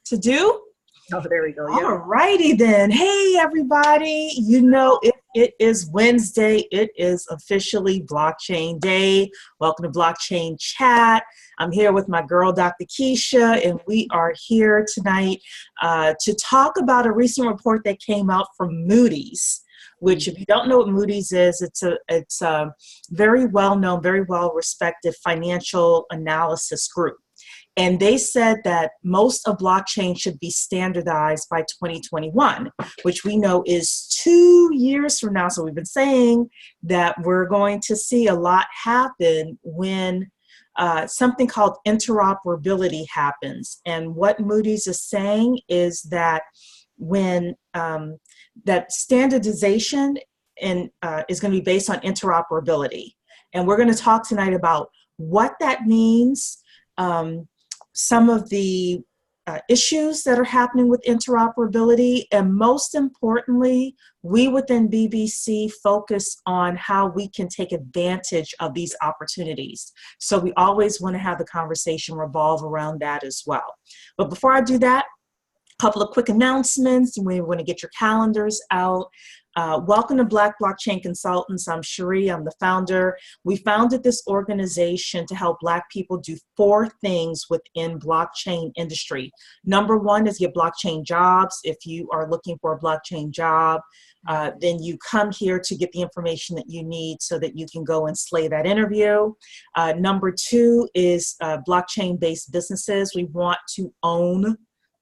to do? Oh, there we go. All righty then. Hey, everybody. You know, it is Wednesday. It is officially Blockchain Day. Welcome to Blockchain Chat. I'm here with my girl, Dr. Keisha, and we are here tonight to talk about a recent report that came out from Moody's, which, if you don't know what Moody's is, it's a very well-known, very well-respected financial analysis group. And they said that most of blockchain should be standardized by 2021, which we know is 2 years from now. So we've been saying that we're going to see a lot happen when something called interoperability happens. And what Moody's is saying is that when that standardization is going to be based on interoperability. And we're going to talk tonight about what that means, some of the issues that are happening with interoperability, and most importantly, we within BBC focus on how we can take advantage of these opportunities. So we always want to have the conversation revolve around that as well. But before I do that, a couple of quick announcements. We want to get your calendars out. Welcome to Black Blockchain Consultants. I'm Cherie, I'm the founder. We founded this organization to help Black people do 4 things within blockchain industry. Number 1 is get blockchain jobs. If you are looking for a blockchain job, then you come here to get the information that you need so that you can go and slay that interview. Number 2 is blockchain-based businesses. We want to own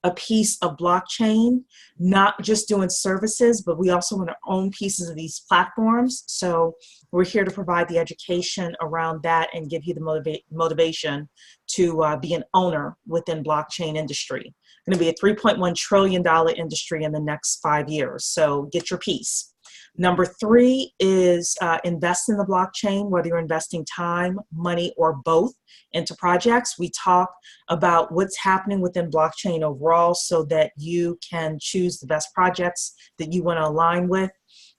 a piece of blockchain, not just doing services, but we also want to own pieces of these platforms. So we're here to provide the education around that and give you the motivation to be an owner within blockchain industry. It's going to be a $3.1 trillion industry in the next 5 years. So get your piece. Number 3 is invest in the blockchain, whether you're investing time, money, or both into projects. We talk about what's happening within blockchain overall so that you can choose the best projects that you want to align with.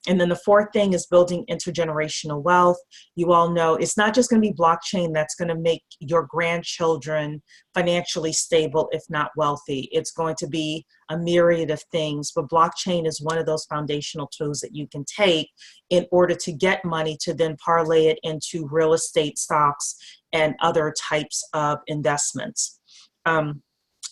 And then the 4th thing is building intergenerational wealth. You all know it's not just going to be blockchain that's going to make your grandchildren financially stable, if not wealthy. It's going to be a myriad of things, but blockchain is one of those foundational tools that you can take in order to get money to then parlay it into real estate, stocks, and other types of investments.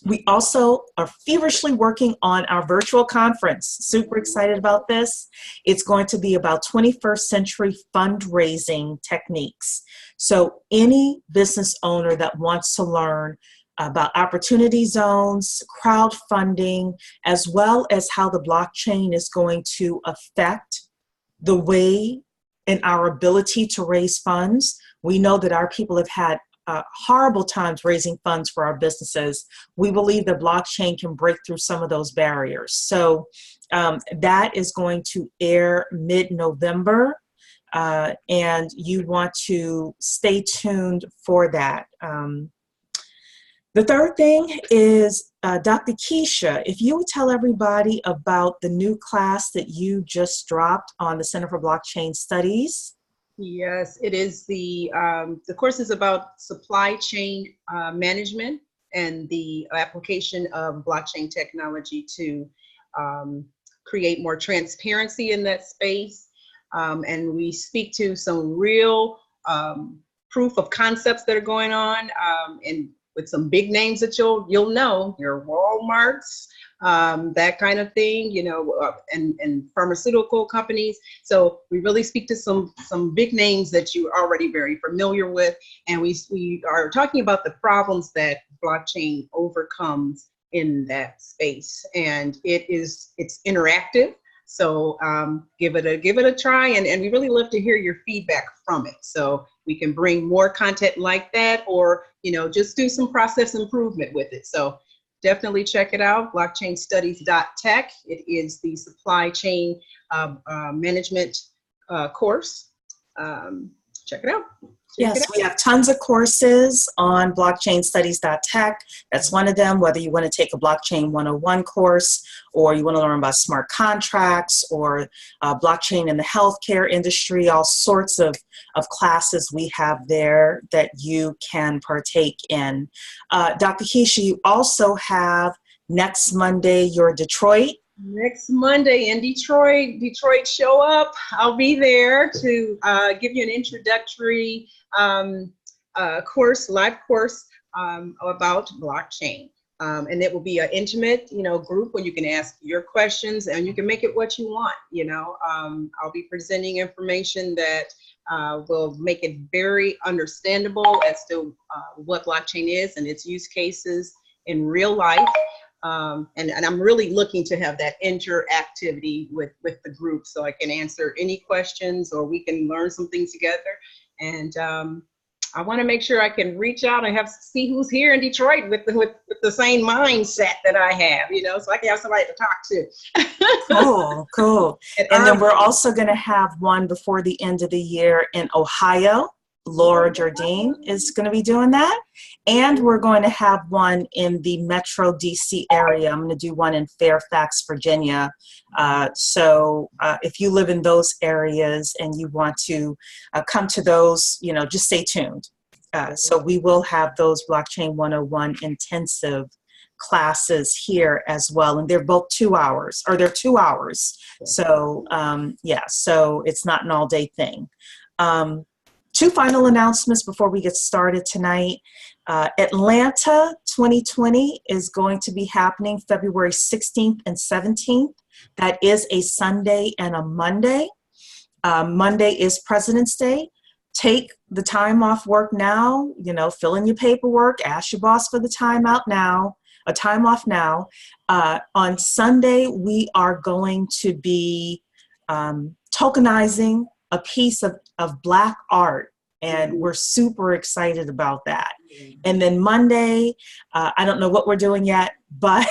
We also are feverishly working on our virtual conference. Super excited about this. It's going to be about 21st century fundraising techniques. So any business owner that wants to learn about opportunity zones, crowdfunding, as well as how the blockchain is going to affect the way and our ability to raise funds. We know that our people have had horrible times raising funds for our businesses. We believe that blockchain can break through some of those barriers. So that is going to air mid-November, and you want to stay tuned for that. The 3rd thing is, Dr. Keisha, if you would tell everybody about the new class that you just dropped on the Center for Blockchain Studies. Yes, it is the course is about supply chain management and the application of blockchain technology to create more transparency in that space. And we speak to some real proof of concepts that are going on, and with some big names that you'll know, your Walmarts, that kind of thing, you know, and pharmaceutical companies. So we really speak to some big names that you're already very familiar with, and we are talking about the problems that blockchain overcomes in that space, and it's interactive. So give it a try, and we really love to hear your feedback from it. So we can bring more content like that, or just do some process improvement with it. So definitely check it out, blockchainstudies.tech. It is the supply chain management course. Check it out. Yes, we have tons of courses on blockchainstudies.tech. That's one of them, whether you want to take a Blockchain 101 course, or you want to learn about smart contracts, or blockchain in the healthcare industry, all sorts of classes we have there that you can partake in. Dr. Keisha, you also have Next Monday, you're Detroit. Next Monday in Detroit. Detroit, show up. I'll be there to give you an introductory course, live course about blockchain. And it will be an intimate, group where you can ask your questions and you can make it what you want. I'll be presenting information that will make it very understandable as to what blockchain is and its use cases in real life. And I'm really looking to have that interactivity with the group so I can answer any questions or we can learn some things together. And I want to make sure I can reach out and see who's here in Detroit with the same mindset that I have, so I can have somebody to talk to. Cool. And then we're also going to have one before the end of the year in Ohio. Laura Jardine is going to be doing that. And we're going to have one in the Metro DC area. I'm going to do one in Fairfax, Virginia. So if you live in those areas and you want to come to those, just stay tuned. So we will have those Blockchain 101 intensive classes here as well. And they're both 2 hours, or they're 2 hours. So so it's not an all-day thing. Two final announcements before we get started tonight. Atlanta 2020 is going to be happening February 16th and 17th. That is a Sunday and a Monday. Monday is President's Day. Take the time off work now, fill in your paperwork, ask your boss for the time off now. On Sunday, we are going to be tokenizing a piece of Black art, and we're super excited about that. And then Monday, I don't know what we're doing yet, but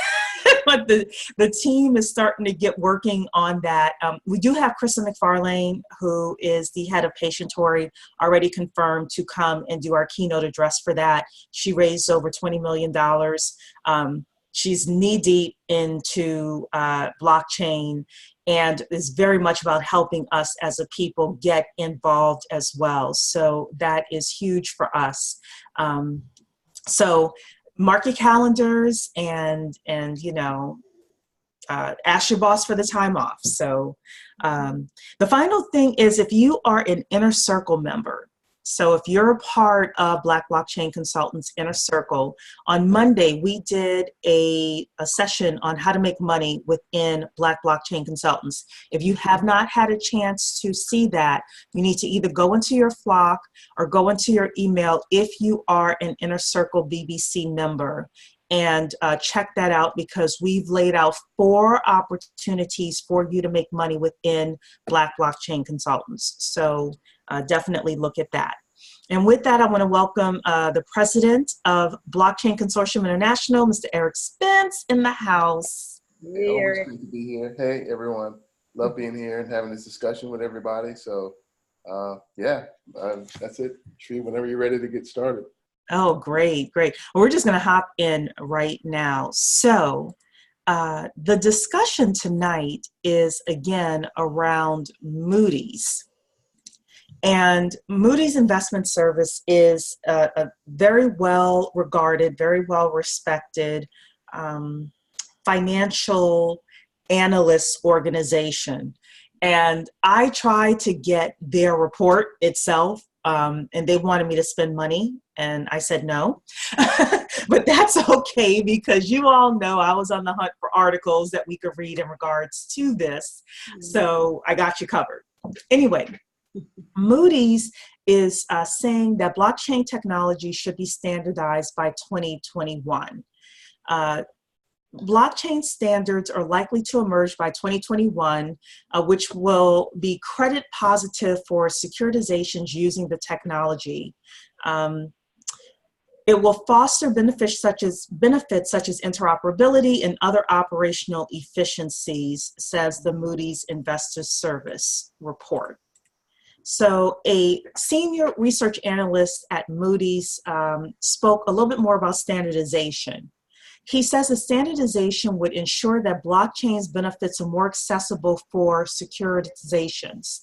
but the team is starting to get working on that. We do have Krista McFarlane, who is the head of Patientory, already confirmed to come and do our keynote address for that. She raised over $20 million. She's knee-deep into blockchain and is very much about helping us as a people get involved as well. So that is huge for us. So mark your calendars and ask your boss for the time off. So the final thing is, if you are an Inner Circle member, so if you're a part of Black Blockchain Consultants Inner Circle, on Monday we did a session on how to make money within Black Blockchain Consultants. If you have not had a chance to see that, you need to either go into your flock or go into your email if you are an Inner Circle BBC member, and check that out, because we've laid out 4 opportunities for you to make money within Black Blockchain Consultants. So definitely look at that. And with that, I want to welcome the president of Blockchain Consortium International, Mr. Eric Spence, in the house. Hey, always great to be here. Hey, everyone. Love being here and having this discussion with everybody. So, that's it. Tree, whenever you're ready to get started. Oh, great. Well, we're just going to hop in right now. So the discussion tonight is, again, around Moody's. And Moody's Investment Service is a very well regarded, very well respected financial analyst organization. And I tried to get their report itself, and they wanted me to spend money, and I said no. But that's okay, because you all know I was on the hunt for articles that we could read in regards to this. So I got you covered. Anyway, Moody's is saying that blockchain technology should be standardized by 2021. Blockchain standards are likely to emerge by 2021, which will be credit positive for securitizations using the technology. It will foster benefits such as interoperability and other operational efficiencies, says the Moody's Investor Service report. So a senior research analyst at Moody's spoke a little bit more about standardization. He says the standardization would ensure that blockchain's benefits are more accessible for securitizations.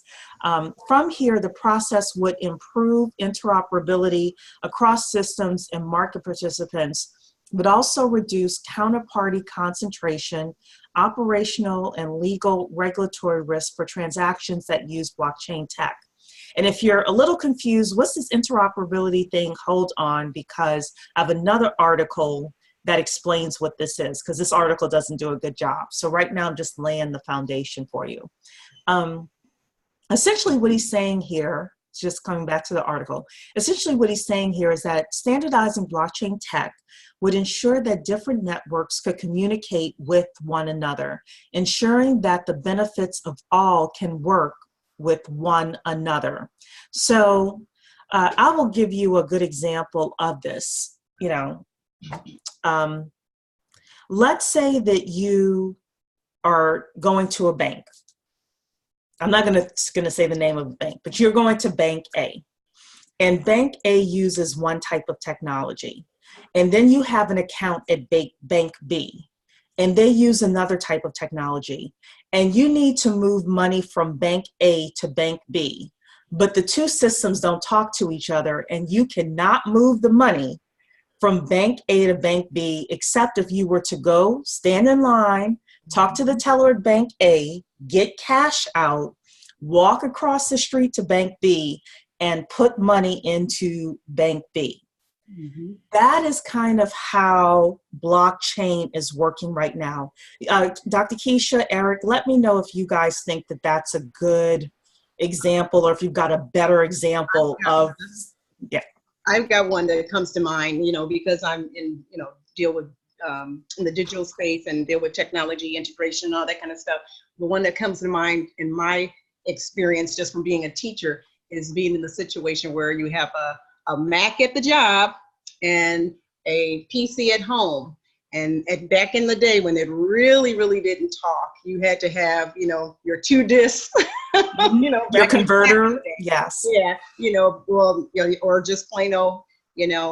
From here, the process would improve interoperability across systems and market participants, but also reduce counterparty concentration, operational and legal regulatory risk for transactions that use blockchain tech. And if you're a little confused, what's this interoperability thing? Hold on, because I have another article that explains what this is, because this article doesn't do a good job. So right now I'm just laying the foundation for you. Essentially what he's saying here, just coming back to the article, essentially what he's saying here is that standardizing blockchain tech would ensure that different networks could communicate with one another, ensuring that the benefits of all can work with one another. So I will give you a good example of this. Let's say that you are going to a bank. I'm not going to say the name of the bank, but you're going to Bank A. And Bank A uses one type of technology. And then you have an account at Bank B. And they use another type of technology. And you need to move money from Bank A to Bank B. But the two systems don't talk to each other, and you cannot move the money from Bank A to Bank B, except if you were to go stand in line, talk to the teller at Bank A, get cash out, walk across the street to Bank B, and put money into Bank B. Mm-hmm. That is kind of how blockchain is working right now. Dr. Keisha, Eric, let me know if you guys think that that's a good example, or if you've got a better example of, yeah. I've got one that comes to mind, because I'm in, deal with in the digital space and deal with technology integration and all that kind of stuff. The one that comes to mind in my experience, just from being a teacher, is being in the situation where you have a Mac at the job and a PC at home. And back in the day when it really, really didn't talk, you had to have, your 2 discs, your converter. Yes. Yeah. Or just plain old,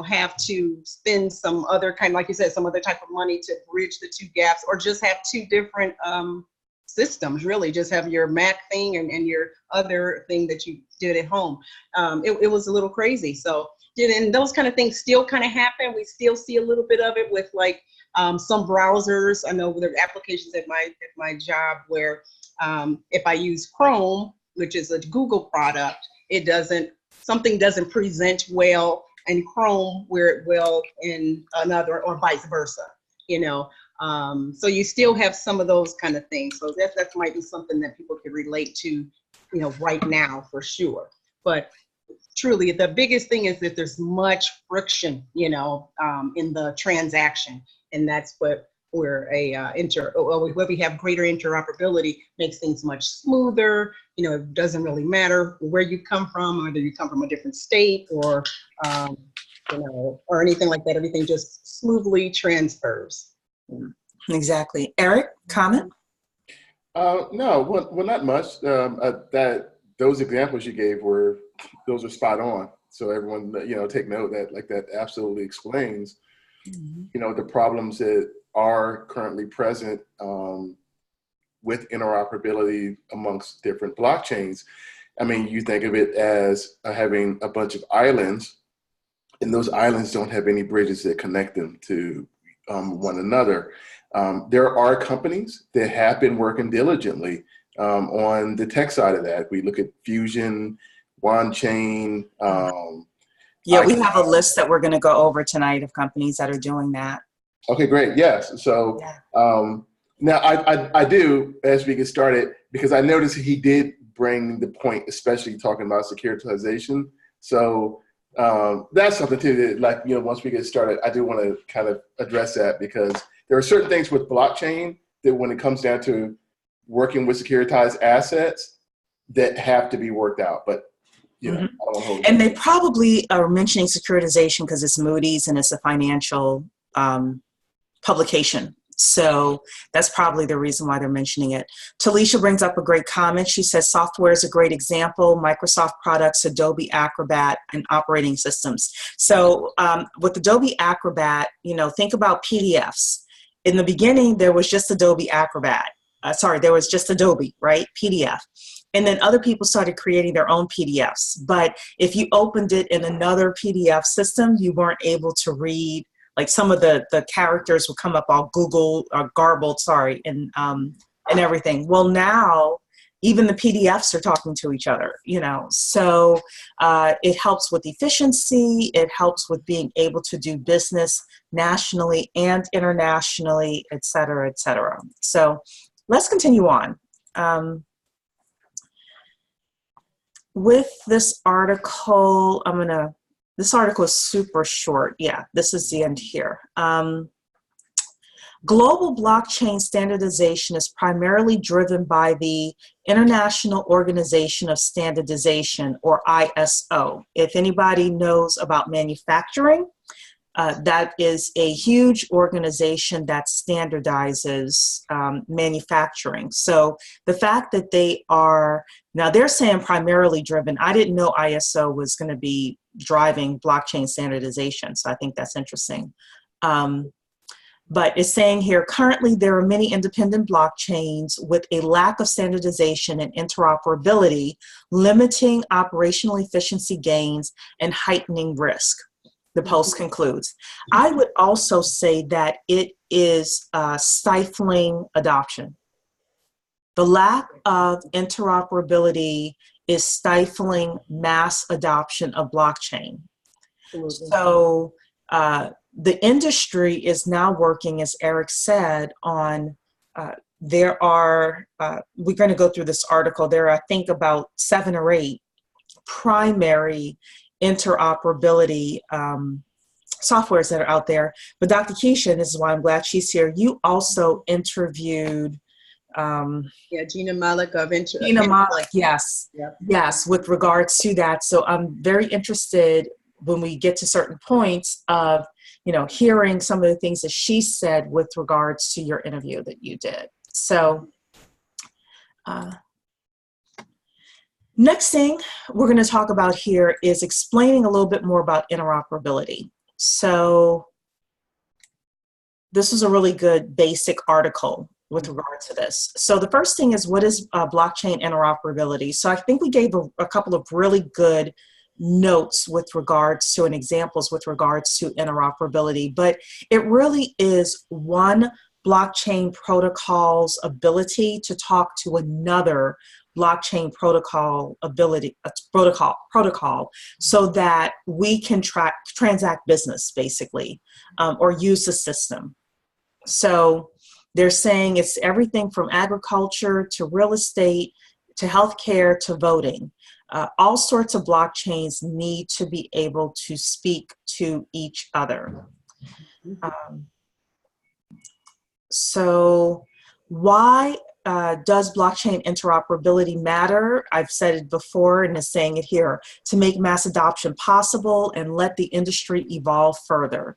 have to spend some other kind, like you said, some other type of money to bridge the 2 gaps, or just have 2 different systems, really. Just have your Mac thing and your other thing that you did at home. It was a little crazy. So, and those kind of things still kind of happen. We still see a little bit of it with like some browsers. I know there are applications at my job where if I use Chrome, which is a Google product, something doesn't present well in Chrome where it will in another, or vice versa, so you still have some of those kind of things. So that might be something that people can relate to, right now for sure. But truly, the biggest thing is that there's much friction, in the transaction, and that's what where where we have greater interoperability makes things much smoother. It doesn't really matter where you come from, whether you come from a different state or or anything like that. Everything just smoothly transfers. Exactly. Eric, comment? No, well, not much. Those examples you gave those are spot on. So everyone, take note that absolutely explains, the problems that are currently present with interoperability amongst different blockchains. I mean, you think of it as having a bunch of islands, and those islands don't have any bridges that connect them to one another. There are companies that have been working diligently on the tech side of that. We look at Fusion, OneChain. Yeah, we have a list that we're going to go over tonight of companies that are doing that. Okay, great. Yes. So now I do, as we get started, because I noticed he did bring the point, especially talking about securitization. So that's something too that, once we get started, I do want to kind of address that, because there are certain things with blockchain that when it comes down to working with securitized assets that have to be worked out. But I don't hold and they probably are mentioning securitization because it's Moody's and it's a financial publication. So that's probably the reason why they're mentioning it. Talisha brings up a great comment. She says software is a great example. Microsoft products, Adobe Acrobat, and operating systems. So with Adobe Acrobat, think about PDFs. In the beginning, there was just Adobe Acrobat. There was just Adobe, right? PDF. And then other people started creating their own PDFs. But if you opened it in another PDF system, you weren't able to read like some of the characters would come up all Google or garbled, sorry, and everything. Well, now even the PDFs are talking to each other, you know. So it helps with efficiency. It helps with being able to do business nationally and internationally, et cetera, et cetera. So let's continue on. With this article, this article is super short. Yeah, this is the end here. Global blockchain standardization is primarily driven by the International Organization of Standardization, or ISO. If anybody knows about manufacturing, that is a huge organization that standardizes manufacturing. So the fact that they are, now they're saying primarily driven, I didn't know ISO was going to be driving blockchain standardization, so I think that's interesting. But it's saying here, currently there are many independent blockchains with a lack of standardization and interoperability, limiting operational efficiency gains and heightening risk. The post concludes. I would also say that it is stifling adoption. The lack of interoperability is stifling mass adoption of blockchain. Absolutely. So the industry is now working, as Eric said, on there are, we're going to go through this article, there are I think about 7 or 8 primary interoperability softwares that are out there. But Dr. Keisha, and this is why I'm glad she's here, you also interviewed Gina Malik of Gina Malik, yes. Yep. Yes, with regards to that. So I'm very interested when we get to certain points of, you know, hearing some of the things that she said with regards to your interview that you did. So next thing we're going to talk about here is explaining a little bit more about interoperability. So this is a really good basic article with regard to this. So the first thing is, what is blockchain interoperability? So I think we gave a couple of really good notes with regards to and examples with regards to interoperability, but it really is one blockchain protocol's ability to talk to another blockchain protocol protocol so that we can transact business, basically, or use the system. So they're saying it's everything from agriculture to real estate to healthcare to voting. All sorts of blockchains need to be able to speak to each other. So why does blockchain interoperability matter? I've said it before and is saying it here, to make mass adoption possible and let the industry evolve further.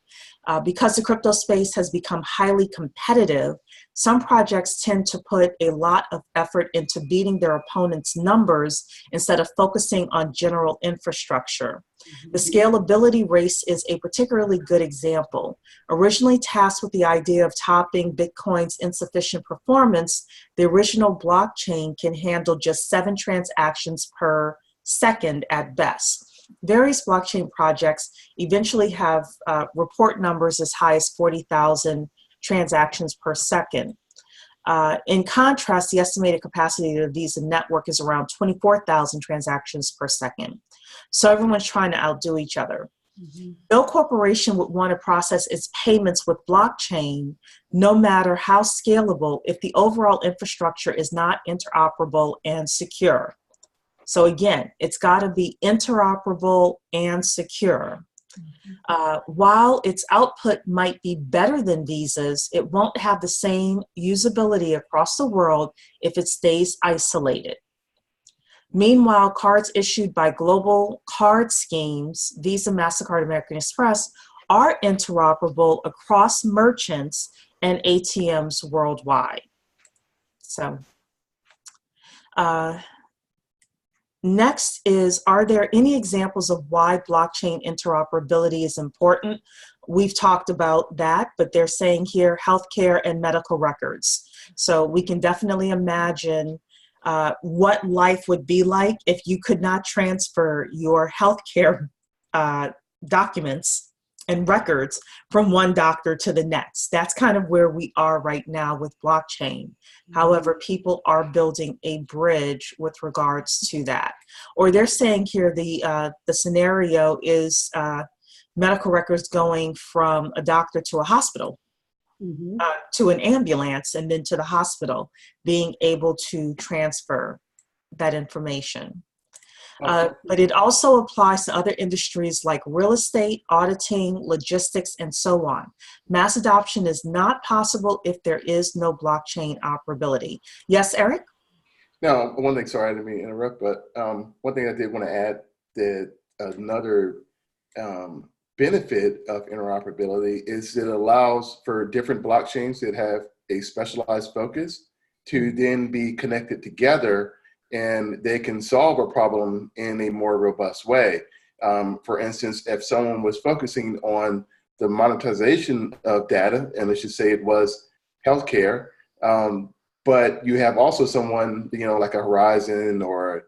Because the crypto space has become highly competitive, some projects tend to put a lot of effort into beating their opponents' numbers instead of focusing on general infrastructure. The scalability race is a particularly good example. Originally tasked with the idea of topping Bitcoin's insufficient performance, the original blockchain can handle just 7 transactions per second at best. Various blockchain projects eventually have report numbers as high as 40,000 transactions per second. In contrast, the estimated capacity of the Visa network is around 24,000 transactions per second. So everyone's trying to outdo each other. No corporation would want to process its payments with blockchain, no matter how scalable, if the overall infrastructure is not interoperable and secure. So again, it's got to be interoperable and secure. While its output might be better than Visa's, it won't have the same usability across the world if it stays isolated. Meanwhile, cards issued by global card schemes, Visa, MasterCard, American Express, are interoperable across merchants and ATMs worldwide. So, next is, are there any examples of why blockchain interoperability is important? We've talked about that, but they're saying here healthcare and medical records. So we can definitely imagine what life would be like if you could not transfer your healthcare documents and records from one doctor to the next. That's kind of where we are right now with blockchain. However, people are building a bridge with regards to that. Or they're saying here the scenario is medical records going from a doctor to a hospital, to an ambulance, and then to the hospital, being able to transfer that information. But it also applies to other industries like real estate, auditing, logistics, and so on. Mass adoption is not possible if there is no blockchain operability. Yes, Eric? No, one thing, sorry, I didn't mean to interrupt, but one thing I did want to add, that another benefit of interoperability is it allows for different blockchains that have a specialized focus to then be connected together, and they can solve a problem in a more robust way. For instance, if someone was focusing on the monetization of data, and let's just say it was healthcare, but you have also someone, like a Horizon or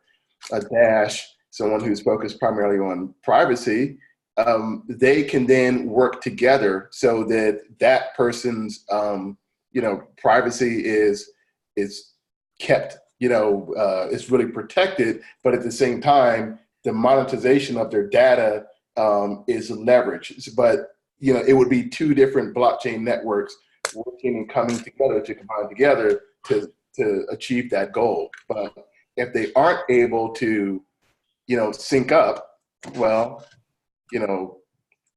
a Dash, someone who's focused primarily on privacy, they can then work together so that that person's, privacy is kept, is really protected, but at the same time, the monetization of their data is leveraged. But, it would be two different blockchain networks working and coming together to combine together to achieve that goal. But if they aren't able to, sync up, well,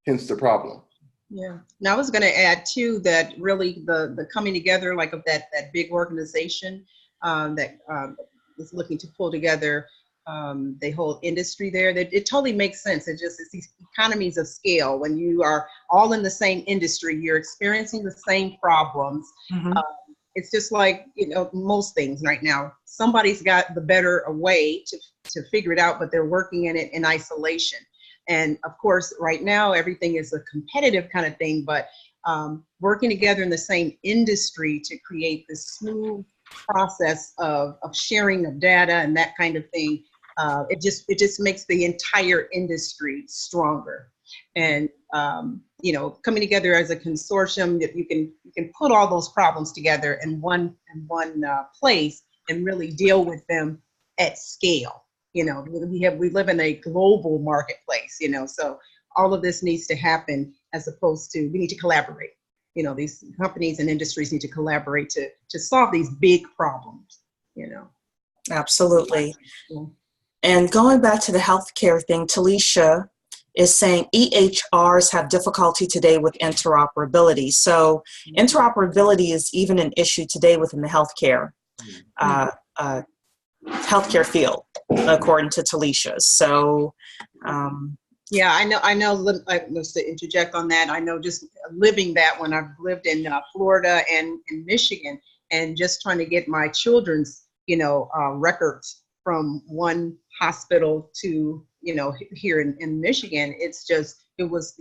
hence the problem. Yeah. Now I was going to add too that really the coming together like of that big organization that is looking to pull together the whole industry there, that it totally makes sense. It's these economies of scale. When you are all in the same industry, you're experiencing the same problems. It's just like, most things right now, somebody's got the better way to figure it out, but they're working in it in isolation. And of course, right now, everything is a competitive kind of thing, but working together in the same industry to create this smooth process of sharing of data and that kind of thing, it just makes the entire industry stronger. And coming together as a consortium, that you can put all those problems together in one place and really deal with them at scale. We live in a global marketplace, so all of this needs to happen, as opposed to we need to collaborate. These companies and industries need to collaborate to solve these big problems, Absolutely. And going back to the healthcare thing, Talisha is saying EHRs have difficulty today with interoperability. So interoperability is even an issue today within the healthcare field, according to Talisha. So, yeah, I know. Let's interject on that. I know just living that when I've lived in Florida and in Michigan, and just trying to get my children's, records from one hospital to, here in Michigan. It was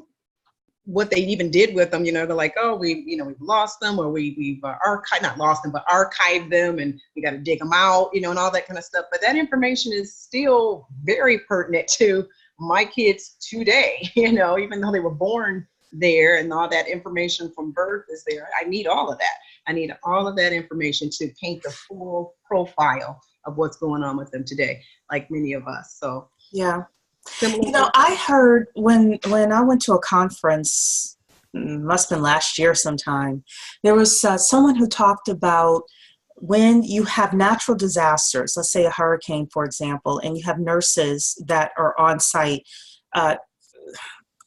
what they even did with them. They're like, oh, we've lost them, or we've not lost them, but archived them, and we got to dig them out, and all that kind of stuff. But that information is still very pertinent to my kids today, even though they were born there and all that information from birth is there. I need all of that. I need all of that information to paint the full profile of what's going on with them today, like many of us. So yeah. I heard when I went to a conference, must have been last year sometime, there was someone who talked about when you have natural disasters, let's say a hurricane, for example, and you have nurses that are on site. I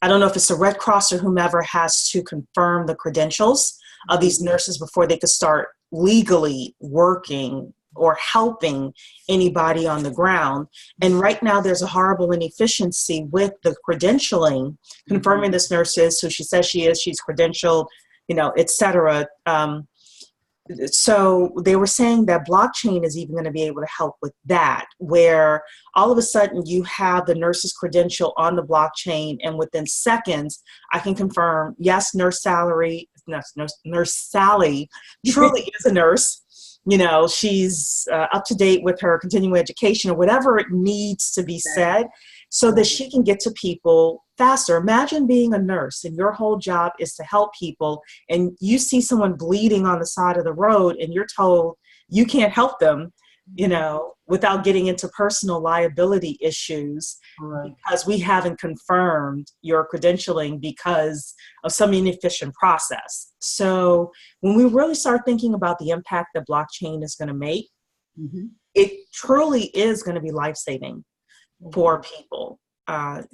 don't know if it's the Red Cross or whomever has to confirm the credentials of these nurses before they could start legally working or helping anybody on the ground. And right now there's a horrible inefficiency with the credentialing, confirming this nurse is who she says she is, she's credentialed, et cetera. So they were saying that blockchain is even going to be able to help with that, where all of a sudden you have the nurse's credential on the blockchain, and within seconds I can confirm, yes, Nurse Sally truly is a nurse. She's up to date with her continuing education or whatever it needs to be said. so that she can get to people faster. Imagine being a nurse and your whole job is to help people, and you see someone bleeding on the side of the road and you're told you can't help them, you know, without getting into personal liability issues, Right. because we haven't confirmed your credentialing because of some inefficient process. So when we really start thinking about the impact that blockchain is going to make, Mm-hmm. it truly is going to be life-saving for people.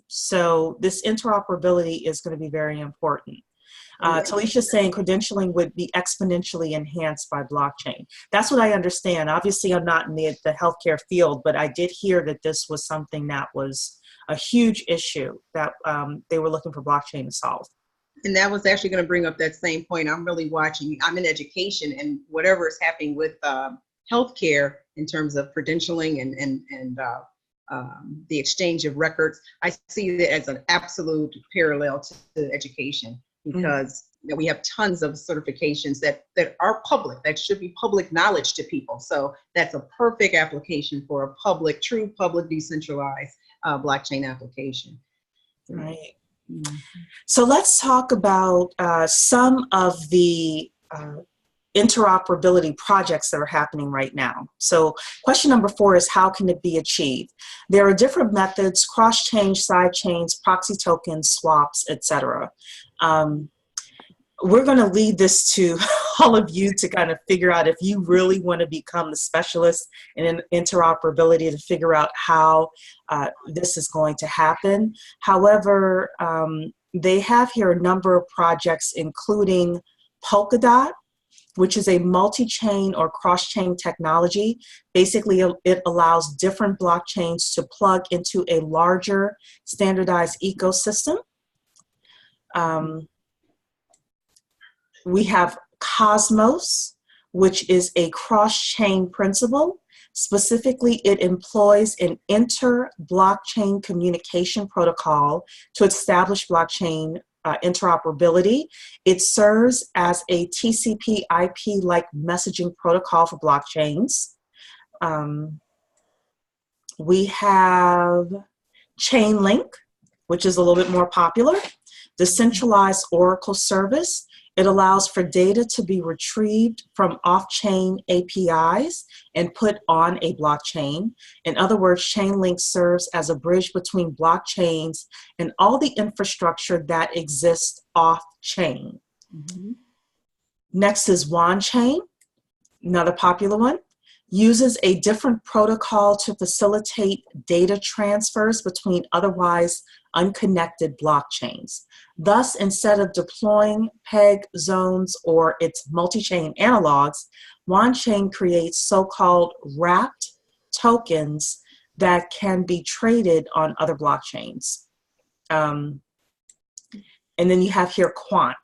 So this interoperability is going to be very important. Talisha's saying credentialing would be exponentially enhanced by blockchain. That's what I understand. Obviously, I'm not in the healthcare field, but I did hear that this was something that was a huge issue that they were looking for blockchain to solve. And that was actually going to bring up that same point. I'm really watching. I'm in education, and whatever is happening with healthcare in terms of credentialing and the exchange of records, I see it as an absolute parallel to education, because you know, we have tons of certifications that are public, that should be public knowledge to people. So that's a perfect application for a public, true public, decentralized blockchain application. Right. So let's talk about some of the interoperability projects that are happening right now. So question number 4 is, how can it be achieved? There are different methods: cross-chain, side chains, proxy tokens, swaps, etc. We're going to lead this to all of you to kind of figure out, if you really want to become the specialist in interoperability, to figure out how this is going to happen. However, they have here a number of projects, including Polkadot, which is a multi-chain or cross-chain technology. Basically, it allows different blockchains to plug into a larger standardized ecosystem. We have Cosmos, which is a cross-chain principle. Specifically, it employs an inter-blockchain communication protocol to establish blockchain interoperability. It serves as a TCP/IP-like messaging protocol for blockchains. We have Chainlink, which is a little bit more popular. The centralized Oracle service. It allows for data to be retrieved from off-chain APIs and put on a blockchain. In other words, Chainlink serves as a bridge between blockchains and all the infrastructure that exists off-chain. Next is WanChain, another popular one. Uses a different protocol to facilitate data transfers between otherwise unconnected blockchains. Thus, instead of deploying peg zones or its multi-chain analogs, WanChain creates so-called wrapped tokens that can be traded on other blockchains. And then you have here Quant.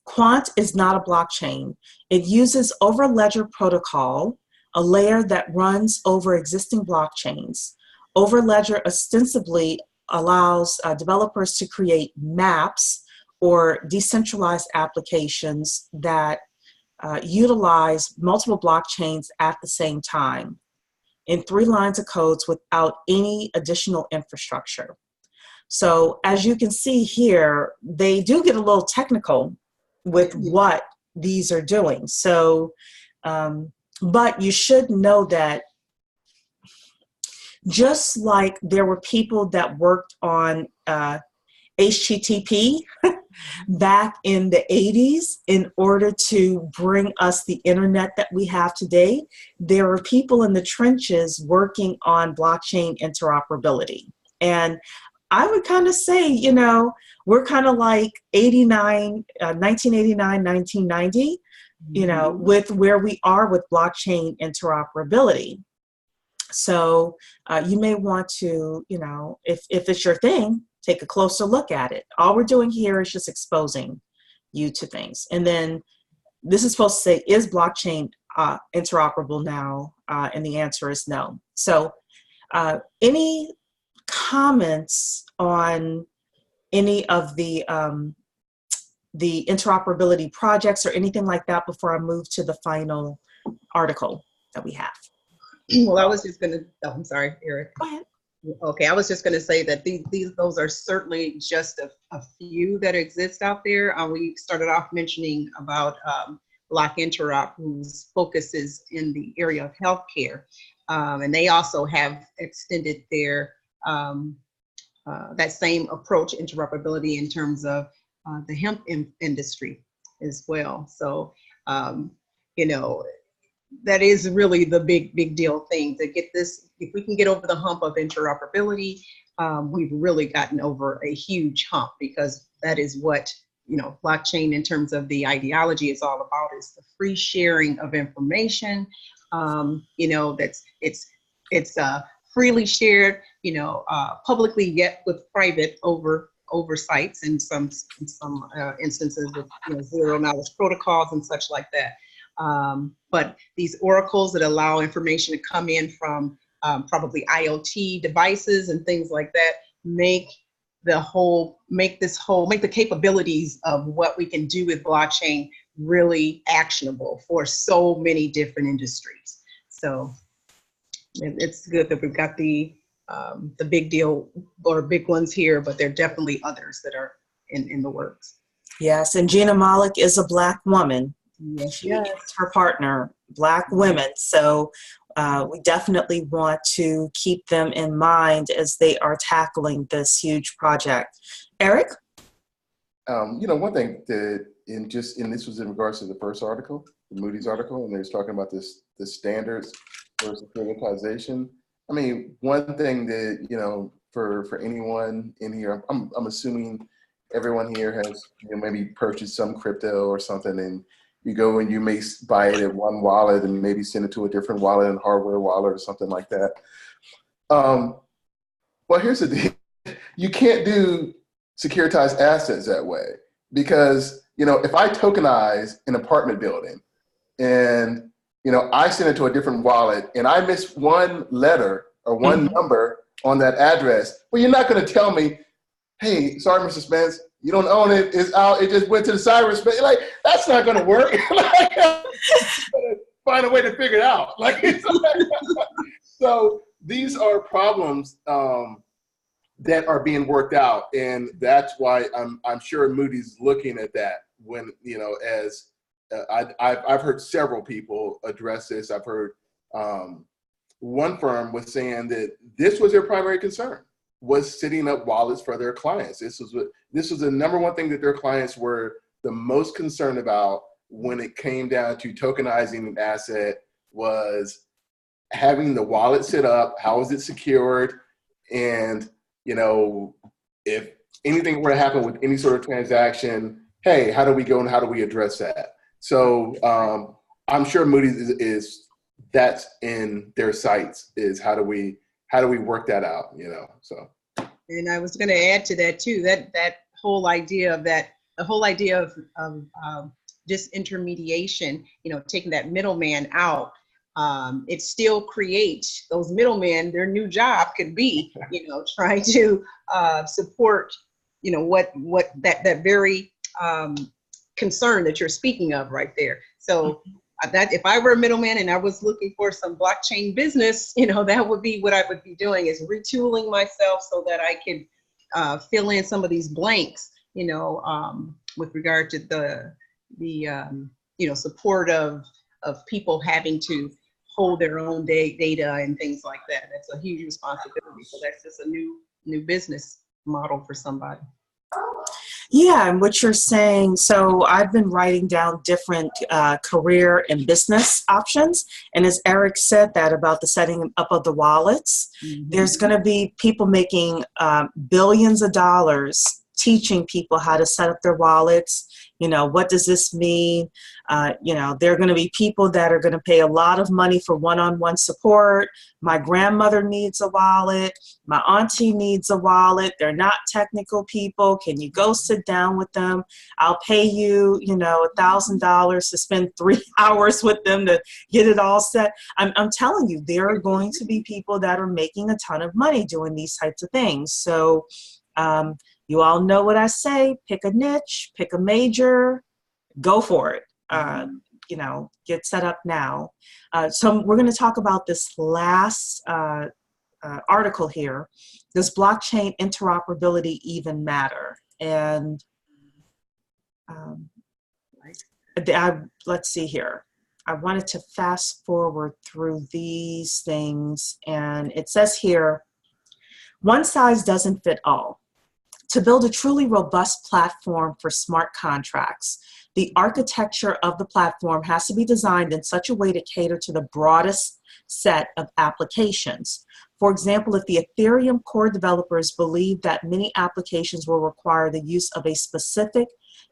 Quant is not a blockchain. It uses Overledger protocol, a layer that runs over existing blockchains. Overledger ostensibly allows developers to create maps or decentralized applications that utilize multiple blockchains at the same time in 3 lines of codes without any additional infrastructure. So as you can see here, they do get a little technical with what these are doing. So, but you should know that just like there were people that worked on HTTP back in the 80s in order to bring us the internet that we have today, there are people in the trenches working on blockchain interoperability. And I would kind of say, you know, we're kind of like 1989, 1990, you know, with where we are with blockchain interoperability. So you may want to, you know, if it's your thing, take a closer look at it. All we're doing here is just exposing you to things. And then this is supposed to say, is blockchain interoperable now? And the answer is no. So any comments on any of the interoperability projects or anything like that before I move to the final article that we have? Well, I was just going to, oh, I'm sorry, Eric. Go ahead. Okay, I was just going to say that those are certainly just a few that exist out there. We started off mentioning about Block Interop, whose focus is in the area of healthcare, and they also have extended their that same approach, interoperability, in terms of the hemp industry as well. So, you know, that is really the big deal thing to get this. If we can get over the hump of interoperability, we've really gotten over a huge hump, because that is what, you know, blockchain in terms of the ideology is all about, is the free sharing of information. You know, it's freely shared, you know, publicly, yet with private oversights in some instances with, you know, zero knowledge protocols and such like that. But these oracles that allow information to come in from probably IoT devices and things like that make the capabilities of what we can do with blockchain really actionable for so many different industries. So it's good that we've got the big deal or big ones here, but there are definitely others that are in the works. Yes, and Gina Malik is a Black woman. Yes, She yes. and her partner, Black women. So we definitely want to keep them in mind as they are tackling this huge project. Eric? You know, one thing that this was in regards to the first article, the Moody's article, and they was talking about the standards for securitization. I mean, one thing that, you know, for anyone in here, I'm assuming everyone here has, you know, maybe purchased some crypto or something, and you go and you may buy it in one wallet and maybe send it to a different wallet and hardware wallet or something like that. Well, here's the deal. You can't do securitized assets that way, because, you know, if I tokenize an apartment building and, you know, I send it to a different wallet and I miss one letter or one number on that address, well, you're not going to tell me, hey, sorry, Mr. Spence, you don't own it. It's out. It just went to the cyberspace. Like, that's not going to work. Like, find a way to figure it out. Like, so these are problems that are being worked out, and that's why I'm sure Moody's looking at that. When, you know, as I've heard several people address this. I've heard one firm was saying that this was their primary concern, was setting up wallets for their clients. This was the number one thing that their clients were the most concerned about when it came down to tokenizing an asset, was having the wallet set up. How is it secured? And, you know, if anything were to happen with any sort of transaction, hey, how do we go and how do we address that? So I'm sure Moody's is that's in their sights, is how do we work that out, you know? So. And I was going to add to that too, that whole idea of disintermediation, you know, taking that middleman out. It still creates those middlemen. Their new job could be, you know, trying to support, you know, what that very concern that you're speaking of right there. So that if I were a middleman and I was looking for some blockchain business, you know, that would be what I would be doing, is retooling myself so that I could fill in some of these blanks, you know, with regard to the you know, support of people having to hold their own data and things like that. That's a huge responsibility. So that's just a new business model for somebody. Yeah, and what you're saying, so I've been writing down different career and business options. And as Eric said that about the setting up of the wallets, there's going to be people making billions of dollars teaching people how to set up their wallets. You know, what does this mean? You know, there are going to be people that are going to pay a lot of money for one-on-one support. My grandmother needs a wallet. My auntie needs a wallet. They're not technical people. Can you go sit down with them? I'll pay you, you know, $1,000 to spend 3 hours with them to get it all set. I'm telling you, there are going to be people that are making a ton of money doing these types of things. So, you all know what I say, pick a niche, pick a major, go for it. You know, get set up now. So we're going to talk about this last article here, does blockchain interoperability even matter? And let's see here. I wanted to fast forward through these things, and it says here, one size doesn't fit all. To build a truly robust platform for smart contracts, the architecture of the platform has to be designed in such a way to cater to the broadest set of applications. For example, if the Ethereum core developers believe that many applications will require the use of a specific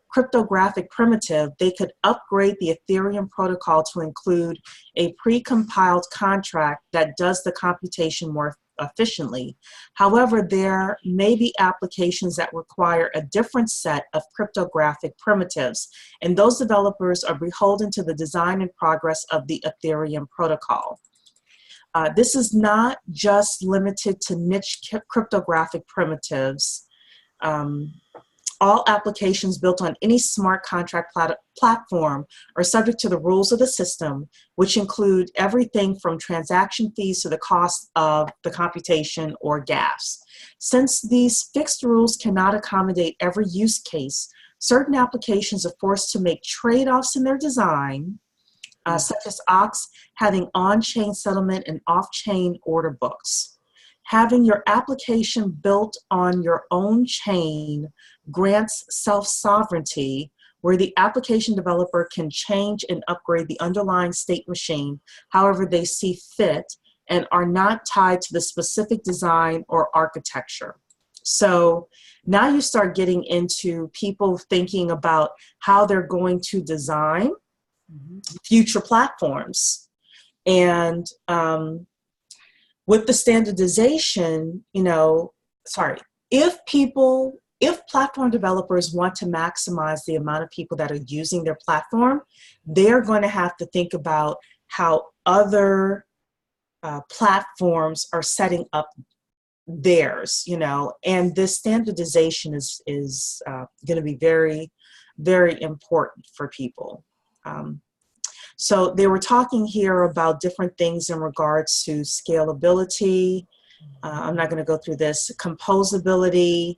cryptographic primitive, they could upgrade the Ethereum protocol to include a pre-compiled contract that does the computation more efficiently. However, there may be applications that require a different set of cryptographic primitives, and those developers are beholden to the design and progress of the Ethereum protocol. This is not just limited to niche cryptographic primitives. All applications built on any smart contract platform are subject to the rules of the system, which include everything from transaction fees to the cost of the computation or gas. Since these fixed rules cannot accommodate every use case, certain applications are forced to make trade-offs in their design, such as Ox having on-chain settlement and off-chain order books. Having your application built on your own chain grants self-sovereignty, where the application developer can change and upgrade the underlying state machine however they see fit and are not tied to the specific design or architecture. So now you start getting into people thinking about how they're going to design future platforms. And with the standardization, if platform developers want to maximize the amount of people that are using their platform, they're going to have to think about how other platforms are setting up theirs, and this standardization is going to be very, very important for people. So they were talking here about different things in regards to scalability. I'm not going to go through this, composability,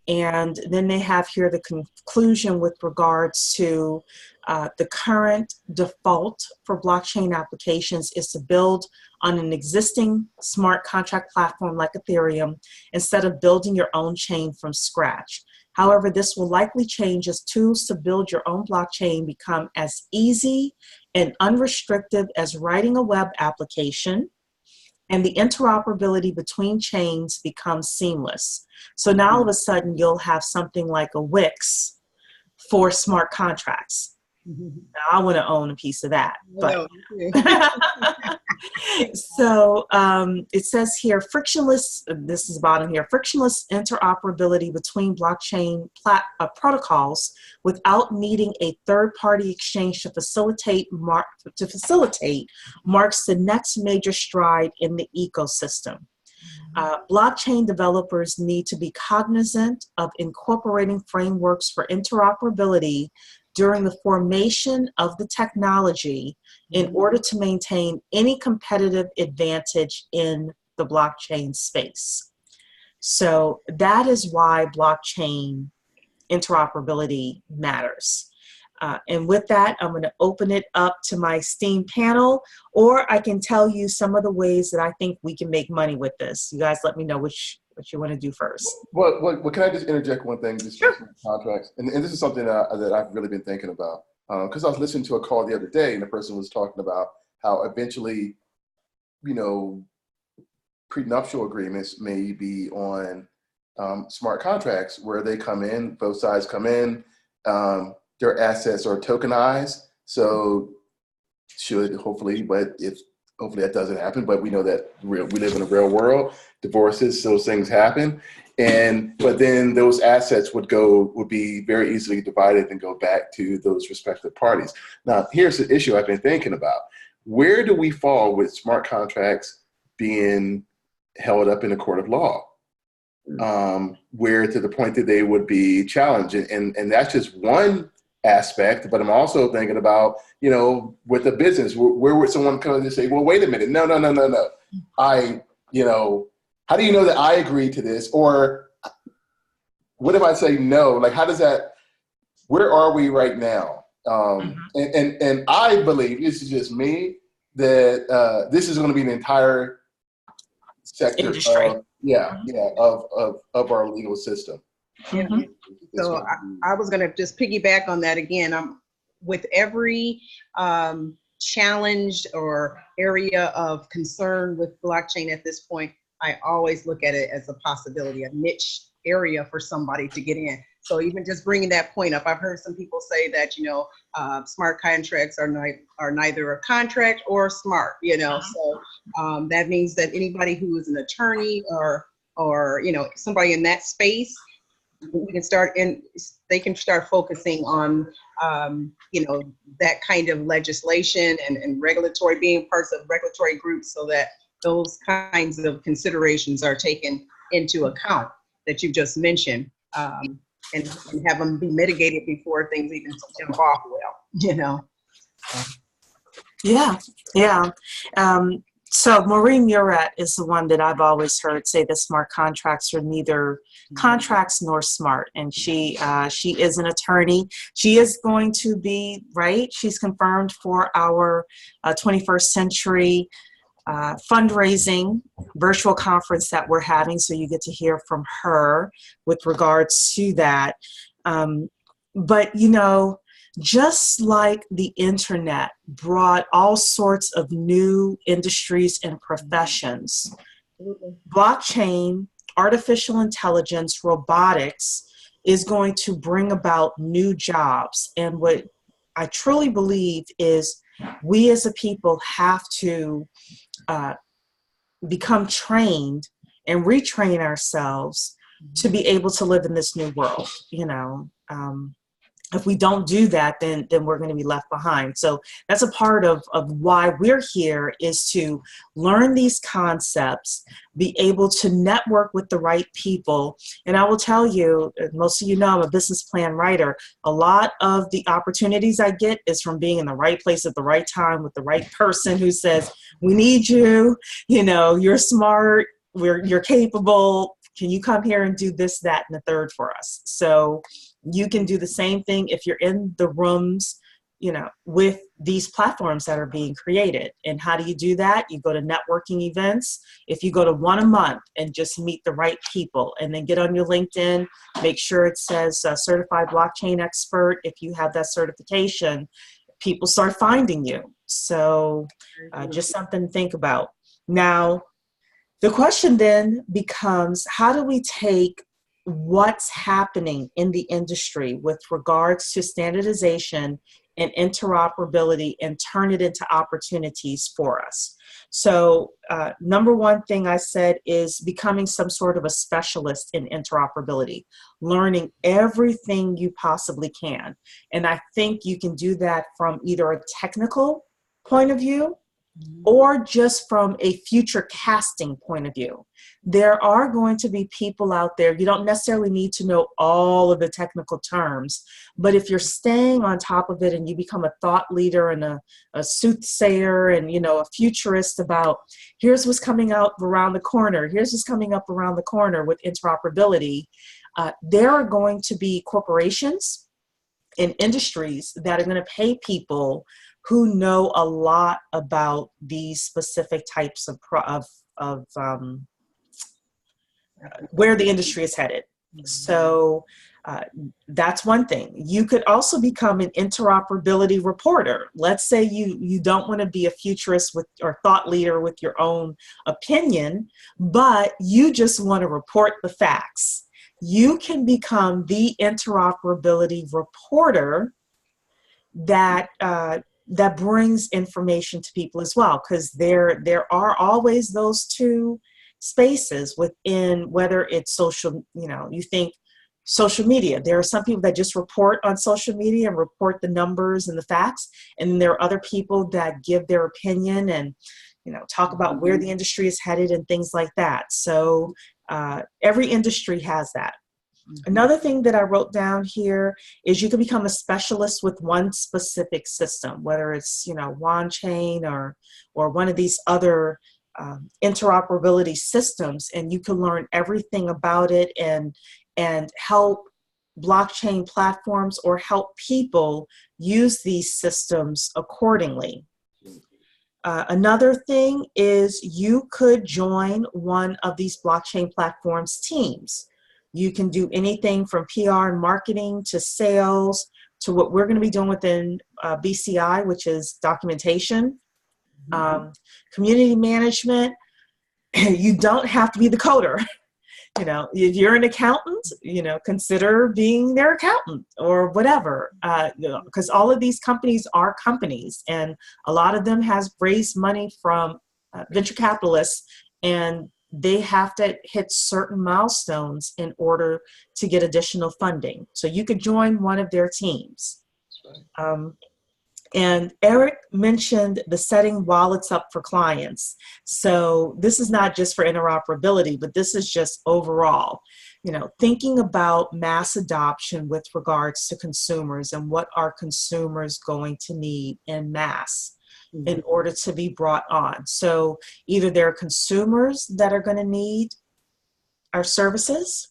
and then they have here the conclusion with regards to the current default for blockchain applications is to build on an existing smart contract platform like Ethereum instead of building your own chain from scratch. However, this will likely change as tools to build your own blockchain become as easy and unrestricted as writing a web application, and the interoperability between chains becomes seamless. So now all of a sudden you'll have something like a Wix for smart contracts. Now I want to own a piece of that. But so it says here, frictionless, this is bottom here, frictionless interoperability between blockchain protocols without needing a third-party exchange to facilitate marks the next major stride in the ecosystem. Blockchain developers need to be cognizant of incorporating frameworks for interoperability during the formation of the technology in order to maintain any competitive advantage in the blockchain space. So that is why blockchain interoperability matters. And with that, I'm going to open it up to my esteemed panel, or I can tell you some of the ways that I think we can make money with this. You guys let me know what you want to do first. Well, can I just interject one thing? Just sure. Contracts, and this is something that I've really been thinking about, because I was listening to a call the other day, and the person was talking about how eventually, prenuptial agreements may be on smart contracts where they come in, both sides come in, their assets are tokenized. So hopefully that doesn't happen, but we know that we live in a real world. Divorces, those things happen, but then those assets would be very easily divided and go back to those respective parties. Now, here's the issue I've been thinking about: where do we fall with smart contracts being held up in a court of law, where to the point that they would be challenged, and that's just one aspect. But I'm also thinking about, with a business, where would someone come and say, well, wait a minute, no. how do you know that I agree to this? Or what if I say no? Like, how does that, where are we right now? And I believe, this is just me, that this is going to be an entire sector Industry. of our legal system. Yeah. So I was going to just piggyback on that again. With every challenged or area of concern with blockchain at this point, I always look at it as a possibility, a niche area for somebody to get in. So even just bringing that point up, I've heard some people say that, smart contracts are neither a contract or smart, so that means that anybody who is an attorney or somebody in that space, they can start focusing on, that kind of legislation and regulatory, being parts of regulatory groups, so that those kinds of considerations are taken into account that you just mentioned, and have them be mitigated before things even jump off well, Yeah. So Maureen Murat is the one that I've always heard say that smart contracts are neither contracts nor smart. And she is an attorney. She is going to be, right? She's confirmed for our 21st century fundraising virtual conference that we're having. So you get to hear from her with regards to that. But, just like the internet brought all sorts of new industries and professions, blockchain, artificial intelligence, robotics is going to bring about new jobs. And what I truly believe is we as a people have to become trained and retrain ourselves to be able to live in this new world. If we don't do that, then we're going to be left behind. So that's a part of why we're here, is to learn these concepts, be able to network with the right people. And I will tell you, most of you know I'm a business plan writer. A lot of the opportunities I get is from being in the right place at the right time with the right person who says, we need you, you're smart, you're capable. Can you come here and do this, that, and the third for us? So you can do the same thing if you're in the rooms, with these platforms that are being created. And how do you do that? You go to networking events. If you go to one a month and just meet the right people, and then get on your LinkedIn, make sure it says certified blockchain expert. If you have that certification, people start finding you. So just something to think about. Now, the question then becomes, how do we take what's happening in the industry with regards to standardization and interoperability and turn it into opportunities for us? So number one thing I said is becoming some sort of a specialist in interoperability, learning everything you possibly can. And I think you can do that from either a technical point of view or just from a future casting point of view. There are going to be people out there, you don't necessarily need to know all of the technical terms, but if you're staying on top of it and you become a thought leader and a soothsayer and a futurist about here's what's coming out around the corner, here's what's coming up around the corner with interoperability, there are going to be corporations and industries that are going to pay people who know a lot about these specific types of where the industry is headed. So that's one thing. You could also become an interoperability reporter. Let's say you don't want to be a futurist or thought leader with your own opinion, but you just want to report the facts. You can become the interoperability reporter that brings information to people as well, because there are always those two spaces within, whether it's social, you think social media. There are some people that just report on social media and report the numbers and the facts, and then there are other people that give their opinion and talk about where the industry is headed and things like that. So every industry has that. Another thing that I wrote down here is you can become a specialist with one specific system, whether it's, WandChain or one of these other interoperability systems, and you can learn everything about it and help blockchain platforms or help people use these systems accordingly. Another thing is you could join one of these blockchain platforms teams. You can do anything from PR and marketing to sales to what we're going to be doing within BCI, which is documentation, community management. You don't have to be the coder. You know, if you're an accountant, you know, consider being their accountant or whatever, you know, because all of these companies are companies, and a lot of them has raised money from venture capitalists, and they have to hit certain milestones in order to get additional funding. So you could join one of their teams. And Eric mentioned the setting wallets up for clients. So this is not just for interoperability, but this is just overall, you know, thinking about mass adoption with regards to consumers and what are consumers going to need in mass in order to be brought on. So either there are consumers that are going to need our services,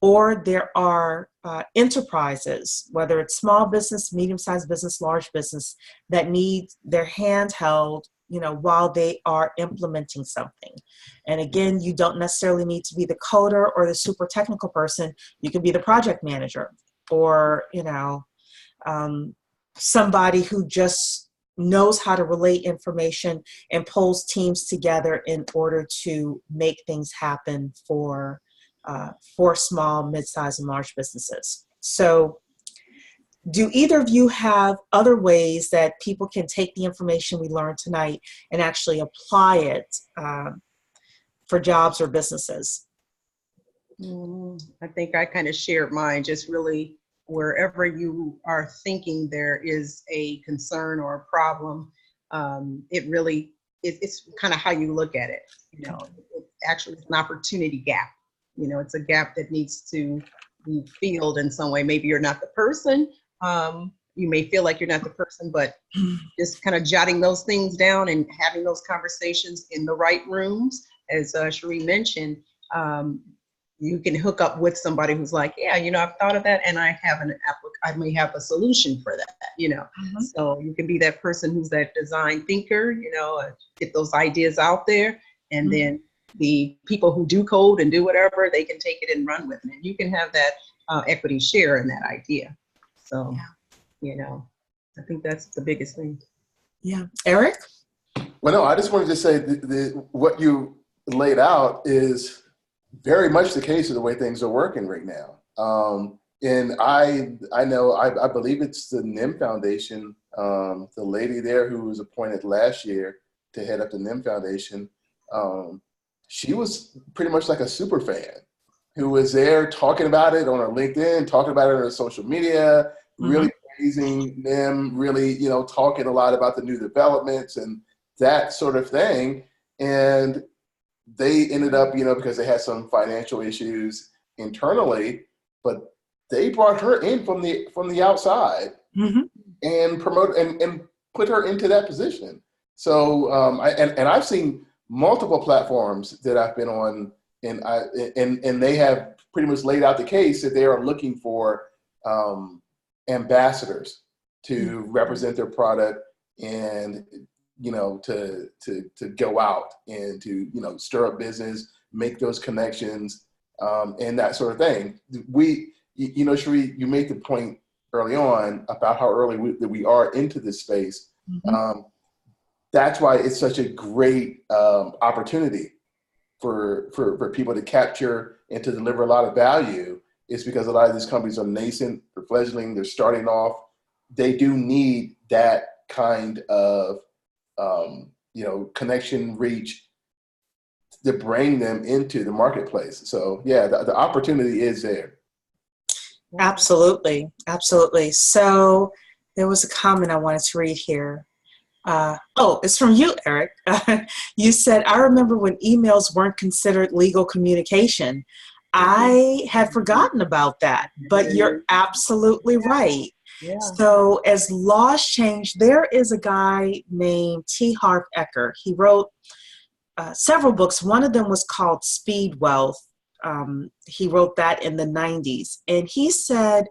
or there are enterprises, whether it's small business, medium-sized business, large business, that need their hand held, you know, while they are implementing something. And again, you don't necessarily need to be the coder or the super technical person. You can be the project manager, or, you know, somebody who just knows how to relay information and pulls teams together in order to make things happen for small, mid-sized, and large businesses. So do either of you have other ways that people can take the information we learned tonight and actually apply it for jobs or businesses? I think I kind of shared mine, just really wherever you are thinking there is a concern or a problem, it's kind of how you look at it. You know, it actually is an opportunity gap. You know, it's a gap that needs to be filled in some way. Maybe you're not the person. You may feel like you're not the person, but just kind of jotting those things down and having those conversations in the right rooms, as Cherie mentioned, you can hook up with somebody who's like, yeah, you know, I've thought of that, and I may have a solution for that, you know. So you can be that person who's that design thinker, you know, get those ideas out there, and then the people who do code and do whatever, they can take it and run with it. And you can have that equity share in that idea. So, you know, I think that's the biggest thing. Yeah. Eric? Well, no, I just wanted to say what you laid out is very much the case of the way things are working right now. And I know, I believe it's the NIM Foundation, the lady there who was appointed last year to head up the NIM Foundation. She was pretty much like a super fan who was there talking about it on her LinkedIn, talking about it on her social media, really praising them, really, you know, talking a lot about the new developments and that sort of thing. And they ended up, you know, because they had some financial issues internally, but they brought her in from the outside and promoted and put her into that position. So I've seen multiple platforms that I've been on, and they have pretty much laid out the case that they are looking for ambassadors to represent their product and, you know, to go out and to, you know, stir up business, make those connections, and that sort of thing. You know, Cherie, you made the point early on about how early we are into this space. That's why it's such a great opportunity for people to capture and to deliver a lot of value. Is because a lot of these companies are nascent, they're fledgling, they're starting off. They do need that kind of you know, connection, reach to bring them into the marketplace. So yeah, the opportunity is there. Absolutely, absolutely. So there was a comment I wanted to read here. It's from you, Eric. You said, I remember when emails weren't considered legal communication. I had forgotten about that, but you're absolutely right. Yeah. So as laws change, there is a guy named T. Harv Eker. He wrote several books. One of them was called Speed Wealth. He wrote that in the 90s. And he said,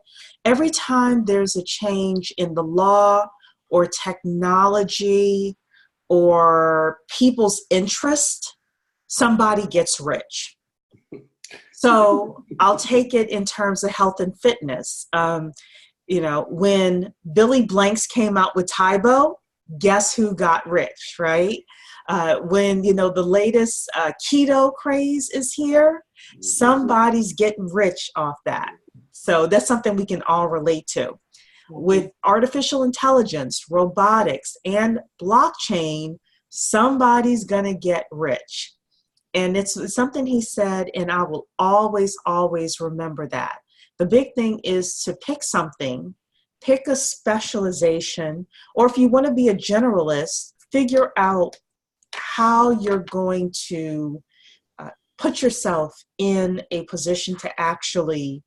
every time there's a change in the law or technology or people's interest, somebody gets rich. So I'll take it in terms of health and fitness. When Billy Blanks came out with Tybo, guess who got rich, right? When, the latest keto craze is here, somebody's getting rich off that. So that's something we can all relate to. With artificial intelligence, robotics, and blockchain, somebody's going to get rich. And it's something he said, and I will always, always remember that. The big thing is to pick something, pick a specialization, or if you want to be a generalist, figure out how you're going to put yourself in a position to actually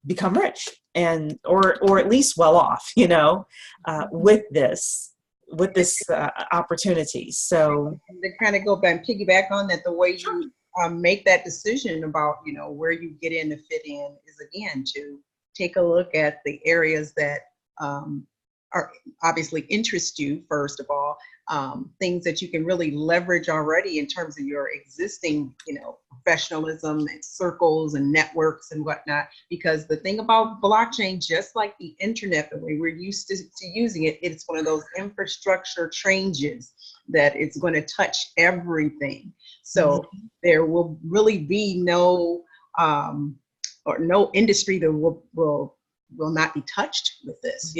become rich and or at least well off, with this opportunity. So to kind of go back and piggyback on that, the way you make that decision about where you get in to fit in is, again, to take a look at the areas that are obviously interest you, first of all, things that you can really leverage already in terms of your existing, professionalism and circles and networks and whatnot. Because the thing about blockchain, just like the internet, the way we're used to using it, it's one of those infrastructure changes that it's going to touch everything. So there will really be no industry that will not be touched with this,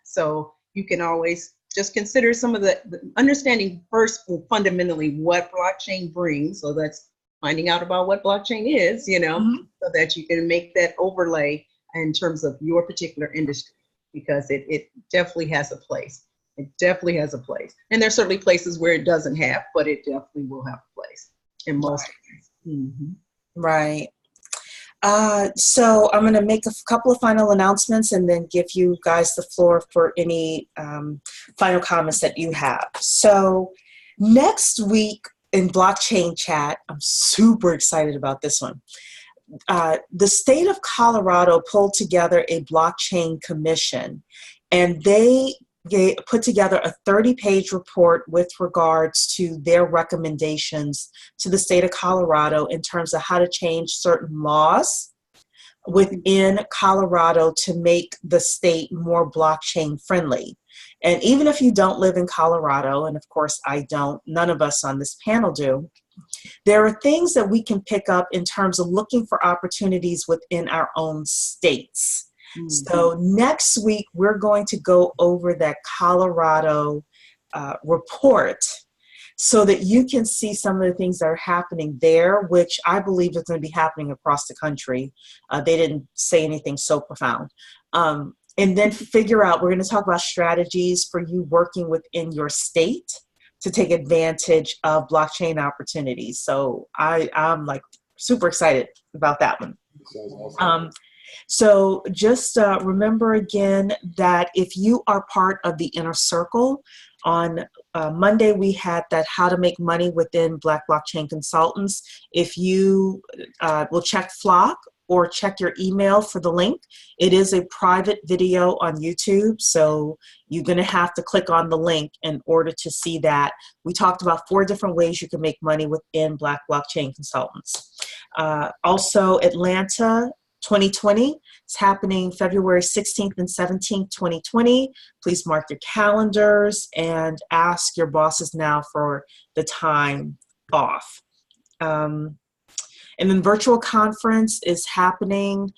So you can always just consider some of the understanding first, fundamentally what blockchain brings. So that's finding out about what blockchain is, so that you can make that overlay in terms of your particular industry, because it definitely has a place. It definitely has a place. And there's certainly places where it doesn't have, but it definitely will have a place in most cases. Mm-hmm. Right. So I'm going to make a couple of final announcements and then give you guys the floor for any final comments that you have. So next week in Blockchain Chat, I'm super excited about this one. The state of Colorado pulled together a blockchain commission, and they put together a 30-page report with regards to their recommendations to the state of Colorado in terms of how to change certain laws within Colorado to make the state more blockchain friendly. And even if you don't live in Colorado, and of course I don't, none of us on this panel do, there are things that we can pick up in terms of looking for opportunities within our own states. So next week, we're going to go over that Colorado report so that you can see some of the things that are happening there, which I believe is going to be happening across the country. They didn't say anything so profound. And then figure out, we're going to talk about strategies for you working within your state to take advantage of blockchain opportunities. So I'm like super excited about that one. Sounds awesome. So just remember again that if you are part of the inner circle, on Monday we had that how to make money within Black Blockchain Consultants. If you will check Flock or check your email for the link, it is a private video on YouTube, so you're going to have to click on the link in order to see that. We talked about 4 different ways you can make money within Black Blockchain Consultants. Also, Atlanta 2020. It's happening February 16th and 17th, 2020. Please mark your calendars and ask your bosses now for the time off. And then virtual conference is happening.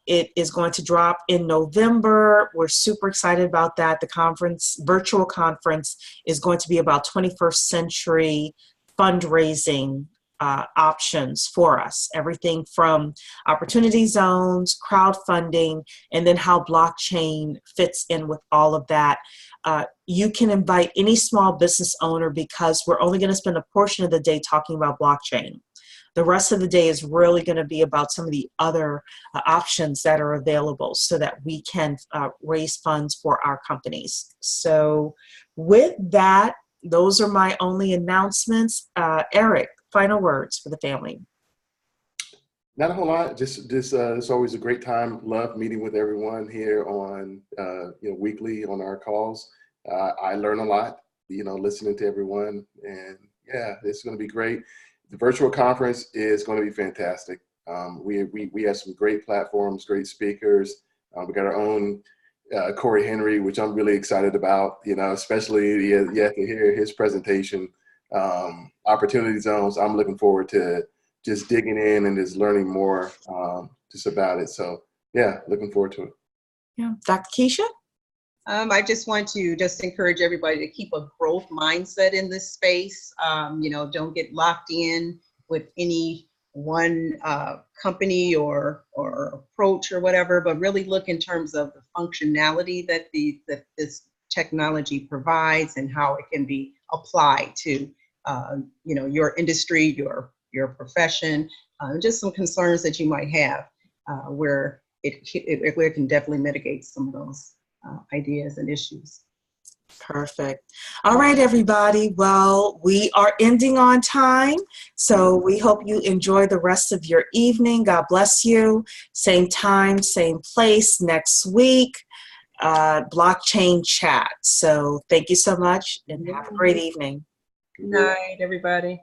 It is going to drop in November. We're super excited about that. The virtual conference is going to be about 21st century fundraising options for us. Everything from opportunity zones, crowdfunding, and then how blockchain fits in with all of that. You can invite any small business owner because we're only going to spend a portion of the day talking about blockchain. The rest of the day is really going to be about some of the other options that are available so that we can raise funds for our companies. So with that, those are my only announcements. Eric, final words for the family. Not a whole lot. Just it's always a great time. Love meeting with everyone here on weekly on our calls. I learn a lot, listening to everyone, and yeah, it's going to be great. The virtual conference is going to be fantastic. We have some great platforms, great speakers. We got our own Corey Henry, which I'm really excited about. Especially you have to hear his presentation. Opportunity zones. I'm looking forward to just digging in and just learning more just about it. So yeah, looking forward to it. Yeah, Dr. Keisha? I just want to encourage everybody to keep a growth mindset in this space. Don't get locked in with any one company or approach or whatever, but really look in terms of the functionality that this technology provides and how it can be applied to your industry, your profession, just some concerns that you might have where it can definitely mitigate some of those ideas and issues. Perfect. All right, everybody. Well, we are ending on time, so we hope you enjoy the rest of your evening. God bless you. Same time, same place next week, blockchain chat. So thank you so much and have a great evening. Good night, everybody.